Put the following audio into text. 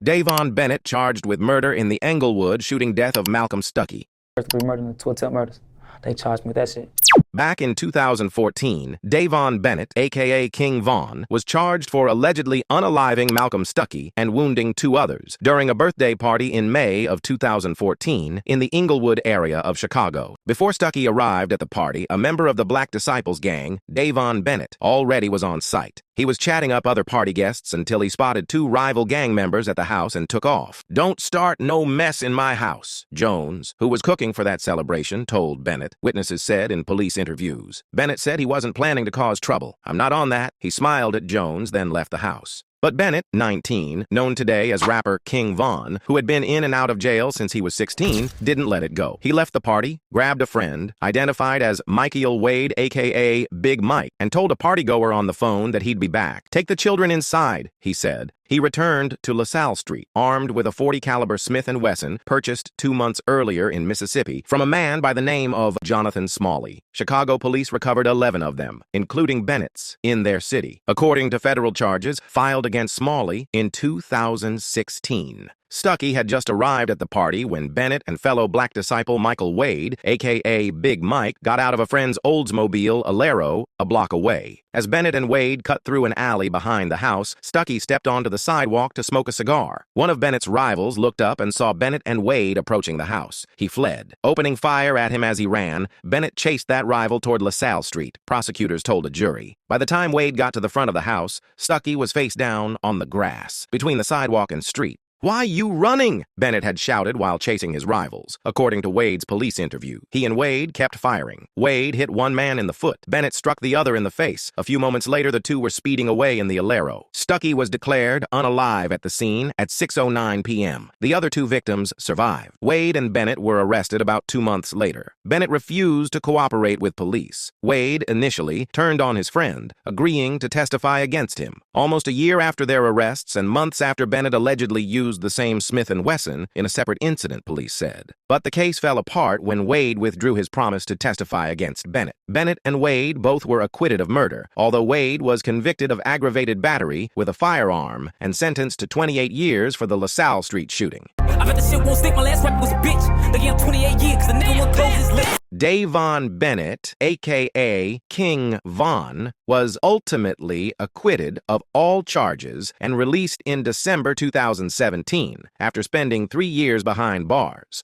Davon Bennett charged with murder in the Englewood shooting death of Malcolm Stuckey. First-degree murder and 2 attempt murders. They charged me with that shit. Back in 2014, Davon Bennett, a.k.a. King Von, was charged for allegedly unaliving Malcolm Stuckey and wounding 2 others during a birthday party in May of 2014 in the Englewood area of Chicago. Before Stuckey arrived at the party, a member of the Black Disciples gang, Davon Bennett, already was on site. He was chatting up other party guests until he spotted 2 rival gang members at the house and took off. "Don't start no mess in my house," Jones, who was cooking for that celebration, told Bennett, witnesses said in police interviews. Bennett said he wasn't planning to cause trouble. "I'm not on that." He smiled at Jones, then left the house. But Bennett, 19, known today as rapper King Von, who had been in and out of jail since he was 16, didn't let it go. He left the party, grabbed a friend, identified as Michael Wade, a.k.a. Big Mike, and told a partygoer on the phone that he'd be back. "Take the children inside," he said. He returned to LaSalle Street, armed with a .40 caliber Smith & Wesson purchased 2 months earlier in Mississippi from a man by the name of Jonathan Smalley. Chicago police recovered 11 of them, including Bennett's, in their city, according to federal charges filed against Smalley in 2016. Stuckey had just arrived at the party when Bennett and fellow Black disciple Michael Wade, a.k.a. Big Mike, got out of a friend's Oldsmobile Alero a block away. As Bennett and Wade cut through an alley behind the house, Stuckey stepped onto the sidewalk to smoke a cigar. One of Bennett's rivals looked up and saw Bennett and Wade approaching the house. He fled. Opening fire at him as he ran, Bennett chased that rival toward LaSalle Street, prosecutors told a jury. By the time Wade got to the front of the house, Stuckey was face down on the grass, between the sidewalk and street. "Why you running?" Bennett had shouted while chasing his rivals, according to Wade's police interview. He and Wade kept firing. Wade hit one man in the foot. Bennett struck the other in the face. A few moments later, the 2 were speeding away in the Alero. Stuckey was declared unalive at the scene at 6:09 p.m. The other 2 victims survived. Wade and Bennett were arrested about 2 months later. Bennett refused to cooperate with police. Wade initially turned on his friend, agreeing to testify against him. Almost a year after their arrests and months after Bennett allegedly used the same Smith & Wesson in a separate incident, police said. But the case fell apart when Wade withdrew his promise to testify against Bennett. Bennett and Wade both were acquitted of murder, although Wade was convicted of aggravated battery with a firearm and sentenced to 28 years for the LaSalle Street shooting. I bet the shit won't stick. My last rap was a bitch. They gave him 28 years because the nigga won't close his lips. Davon Bennett, a.k.a. King Von, was ultimately acquitted of all charges and released in December 2017 after spending 3 years behind bars.